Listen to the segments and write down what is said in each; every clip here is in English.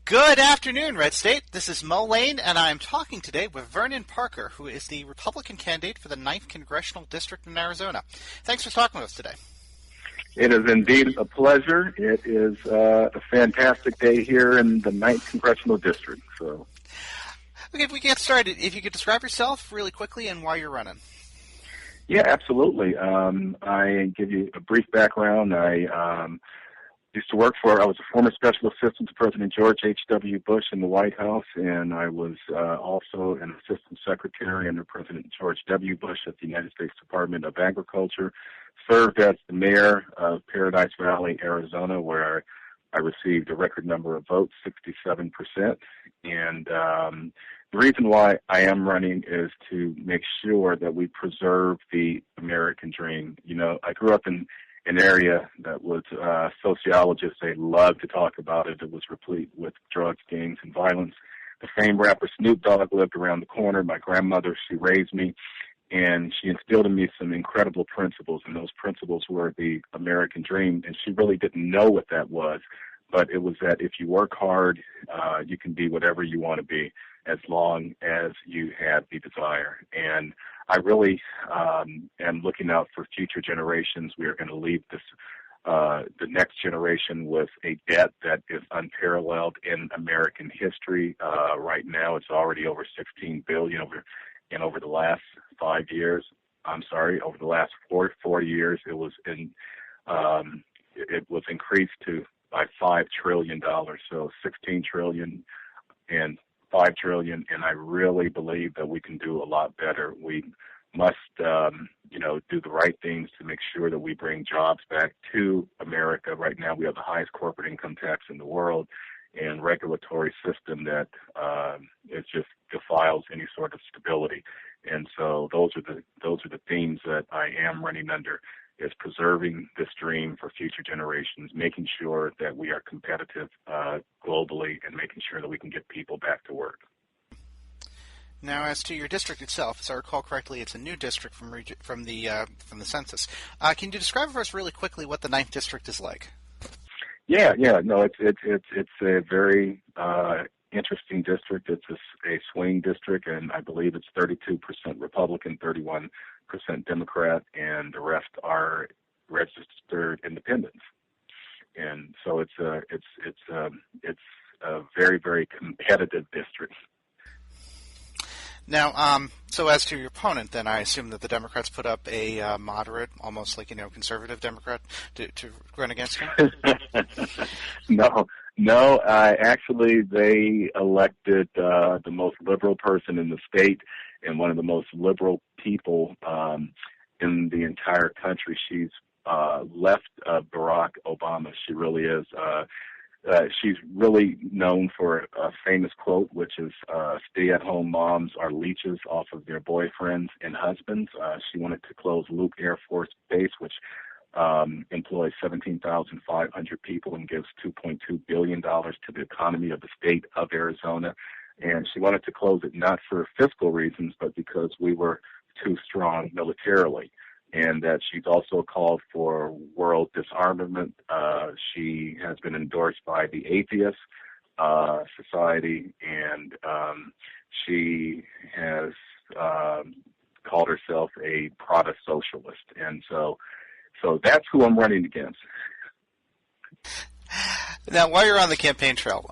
Good afternoon, RedState. This is Mo Lane, and I'm talking today with Vernon Parker, who is the Republican candidate for the 9th Congressional District in Arizona. Thanks for talking with us today. It is indeed a pleasure. It is a fantastic day here in the 9th Congressional District. So, okay, if we get started, if you could describe yourself really quickly and why you're running. Yeah, absolutely. I give you a brief background. I was a former special assistant to President George H.W. Bush in the White House, and I was also an assistant secretary under President George W. Bush at the United States Department of Agriculture, served as the mayor of Paradise Valley, Arizona, where I received a record number of votes, 67%. And the reason why I am running is to make sure that we preserve the American dream. You know, I grew up in an area that was sociologists, they love to talk about it. It was replete with drugs, gangs, and violence. The famed rapper Snoop Dogg lived around the corner. My grandmother, she raised me, and she instilled in me some incredible principles, and those principles were the American dream, and she really didn't know what that was, but it was that if you work hard, you can be whatever you want to be as long as you have the desire. And I really am looking out for future generations. We are going to leave the next generation with a debt that is unparalleled in American history. Right now, it's already over $16 billion over the last 5 years. Over the last 4 years, it was increased to by $5 trillion. So 16 trillion and 5 trillion, and I really believe that we can do a lot better. We must, do the right things to make sure that we bring jobs back to America. Right now, we have the highest corporate income tax in the world, and regulatory system that it just defiles any sort of stability. And so those are the themes that I am running under, is preserving this dream for future generations, making sure that we are competitive globally, and making sure that we can get people back to work. Now, as to your district itself, as I recall correctly, it's a new district from the census. Can you describe for us really quickly what the 9th district is like? Yeah, no, it's a very interesting district. It's a swing district, and I believe it's 32% Republican, 31% Democrat, and the rest are registered independents. And so it's a very, very competitive district. Now, so as to your opponent, then I assume that the Democrats put up a moderate, almost like conservative Democrat to run against him. No. Actually, they elected the most liberal person in the state and one of the most liberal people in the entire country. She's left Barack Obama. She really is. She's really known for a famous quote, which is, stay-at-home moms are leeches off of their boyfriends and husbands. She wanted to close Luke Air Force Base, which employs 17,500 people and gives $2.2 billion to the economy of the state of Arizona. And she wanted to close it not for fiscal reasons, but because we were too strong militarily. And that she's also called for world disarmament. She has been endorsed by the Atheist Society, and she has called herself a Protestant socialist. And so that's who I'm running against. Now, while you're on the campaign trail,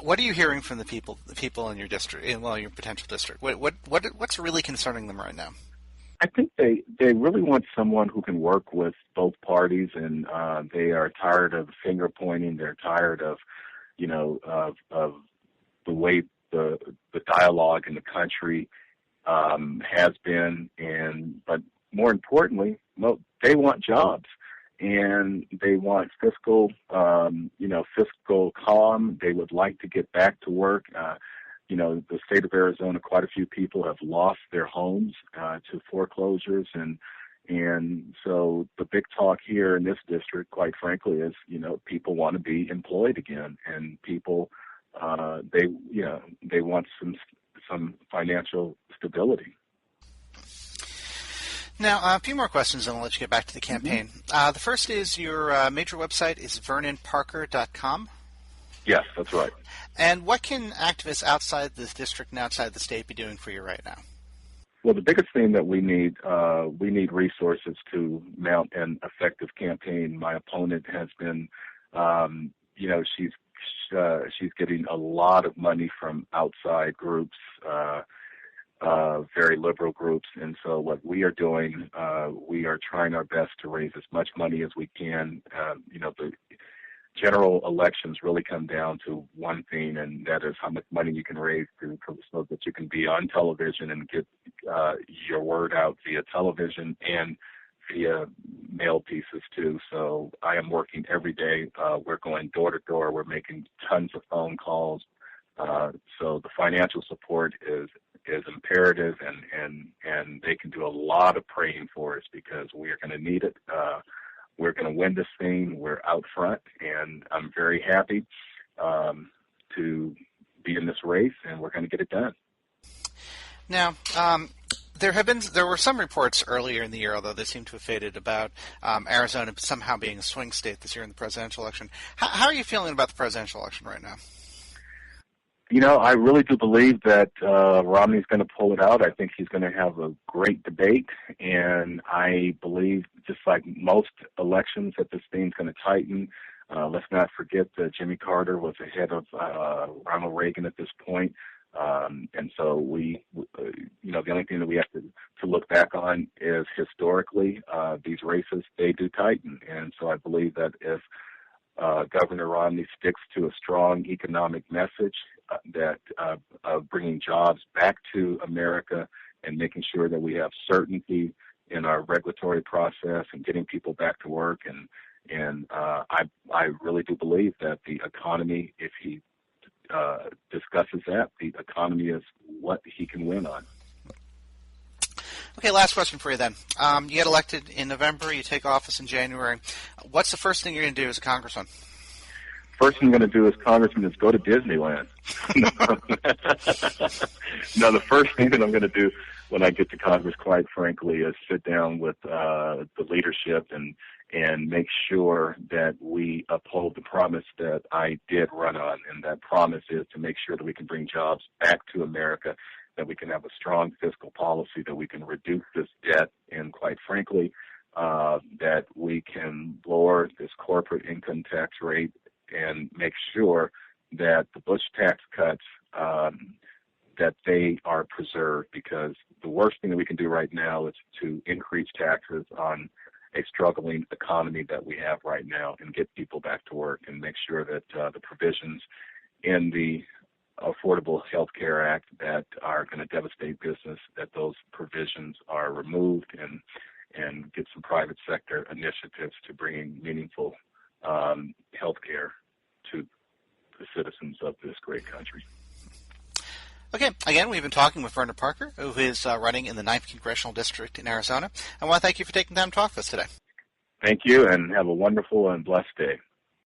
what are you hearing from the people in your district, your potential district? What's really concerning them right now? I think they really want someone who can work with both parties, and they are tired of finger pointing. They're tired of the way the dialogue in the country has been, but more importantly, they want jobs, and they want fiscal calm. They would like to get back to work. The state of Arizona, quite a few people have lost their homes to foreclosures, and so the big talk here in this district, quite frankly, is people want to be employed again, and people they want some financial stability. Now, a few more questions, and I'll let you get back to the campaign. Mm-hmm. The first is your major website is vernonparker.com. Yes, that's right. And what can activists outside this district and outside the state be doing for you right now? Well, the biggest thing that we need resources to mount an effective campaign. My opponent has been, she's getting a lot of money from outside groups, very liberal groups, and so what we are doing, we are trying our best to raise as much money as we can. The general elections really come down to one thing, and that is how much money you can raise so that you can be on television and get your word out via television and via mail pieces too. So I am working every day. We're going door to door. We're making tons of phone calls. So the financial support is imperative, and they can do a lot of praying for us because we are going to need it. We're going to win this thing. We're out front, and I'm very happy to be in this race, and we're going to get it done. Now, there were some reports earlier in the year, although they seem to have faded, about Arizona somehow being a swing state this year in the presidential election. How are you feeling about the presidential election right now? I really do believe that Romney's going to pull it out. I think he's going to have a great debate, and I believe, just like most elections, that this thing's going to tighten. Let's not forget that Jimmy Carter was ahead of Ronald Reagan at this point. And so the only thing that we have to look back on is historically, these races, they do tighten. And so I believe that if Governor Romney sticks to a strong economic message that of bringing jobs back to America and making sure that we have certainty in our regulatory process and getting people back to work, and I really do believe that the economy, if he discusses that, the economy is what he can win on. Okay, last question for you then. You get elected in November, you take office in January. What's the first thing you're going to do as a congressman? First thing I'm going to do as congressman is go to Disneyland. No, the first thing that I'm going to do when I get to Congress, quite frankly, is sit down with the leadership and make sure that we uphold the promise that I did run on, and that promise is to make sure that we can bring jobs back to America, that we can have a strong fiscal policy, that we can reduce this debt, and quite frankly, that we can lower this corporate income tax rate and make sure that the Bush tax cuts, that they are preserved, because the worst thing that we can do right now is to increase taxes on a struggling economy that we have right now and get people back to work and make sure that the provisions in the Affordable Health Care Act that are going to devastate business, that those provisions are removed, and get some private sector initiatives to bring meaningful health care to the citizens of this great country. Okay, again, we've been talking with Vernon Parker, who is running in the 9th Congressional District in Arizona. I want to thank you for taking time to talk with us today. Thank you, and have a wonderful and blessed day.